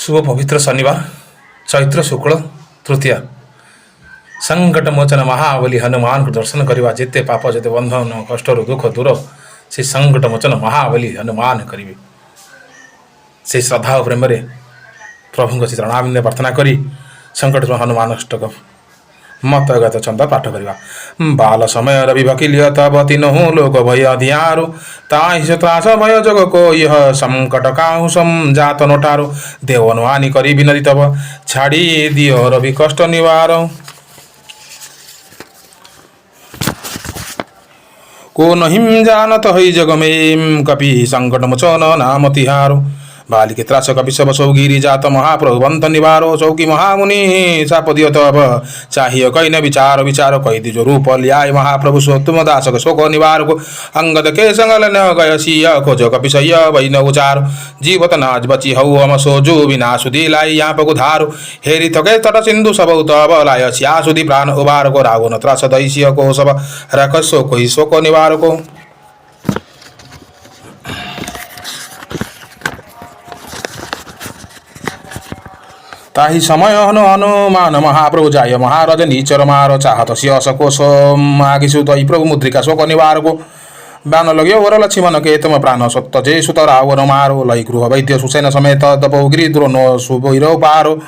शुभ पवित्र शनिवार चैत्र शुक्ल तृतीया संकट मोचन महाबली हनुमान को दर्शन करवा जिते पाप जिते बंधन कष्ट दुख दूर से संकट मोचन महाबली हनुमान करेंगे से श्रद्धा और प्रेम प्रभु को चरणाबिंद प्रार्थना करी संकट हनुमान अष्टक मत गत छंद पाठ करवा बाल समय रवि भकिलिय तब तीनहु लोक भय धियारो ताहि त्रास भय जग को यह संकट काहु समझात नोटारो देवनुहानि करी विनती तब छाड़ी दियो रवि कष्ट निवार को नहिम जानत हई जग में कपि संकट मोचन नाम तिहारो बालिके त्रास कपि सब सौगिरी जात महाप्रभु बंत निवारो चौकी महामुनि साप दियो तब चाहिए कई न विचार विचार कही दिजो रूप लियाय महाप्रभु सो तुम दासक शोक निवार को अंगद के संगल न गय सिय खोज कपि सह्य वही न उचार जीवत नाज बची हऊ हम सोजु विना सुधी लाई यहाँ पगु धारो हेरी थके तट सिंधु सब तब लाय सिया सुधी प्राण उबार को रावण त्रास दैसिय को सब रख शोक ही शोक निवार को ताहि समय हनुमान महाप्रभु जाय महाराज नीचर मार चाहत सियसको मागिसु तई प्रभु मुद्रिका शोक निवार को बाण लग्यो वर लक्ष्मण के तम प्राण सत्य जे सुत रावण मारो लई गृह वैद्य सुसेन समेत दपगिरी द्रोण सुभैरव पारो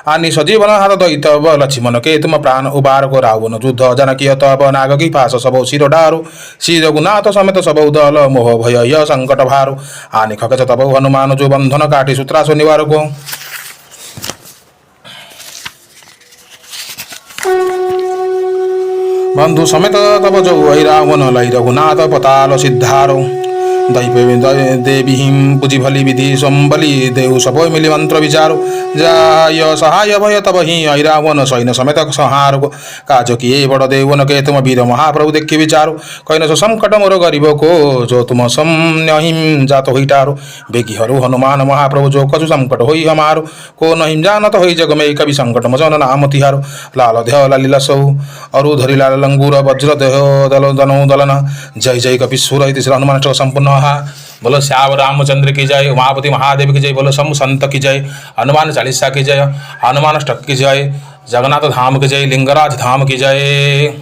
आनि सजीवन हाथ दैत लक्ष्मण के तुम प्राण उबार को रावण युद्ध जनकीय तब नाग की पास सब शिर डारो श्री रघुनाथ समेत सब दल मोह भय संकट भारो आनि खकच तब हनुमान जो बंधन काटी सूत्रास निवार को बंधु समेत तब जो रावण लई रघुनाथ पताल सिद्धारो देवी पूजी भली विधि संबली देव सब मिली मंत्र विचारो जाय सहाय भय तब ही रावण सैन्य समेत संहार को काज किए बड़ देवन के तुम वीर महाप्रभु देखी विचारो कैन सो संकट मोर गरीब को जो तुम समहिम जात होइटारो बेगी हरु हनुमान महाप्रभु जो कछु संकट होई हमारो को नहिम जानत होई जग में कवि संकट मोचन नाम तिहारो लाल देह लालिला सौ अरु धरि लाल लंगूर वज्र देह दल दनौ दलन जय जय कपि सुर इति श्री हनुमान संपूर्ण बोलो श्याम रामचंद्र की जय उमापति महादेव की जय बोलो शंभु संत की जय हनुमान चालीसा की जय हनुमान अष्टक की जय जगन्नाथ धाम की जय लिंगराज धाम की जय।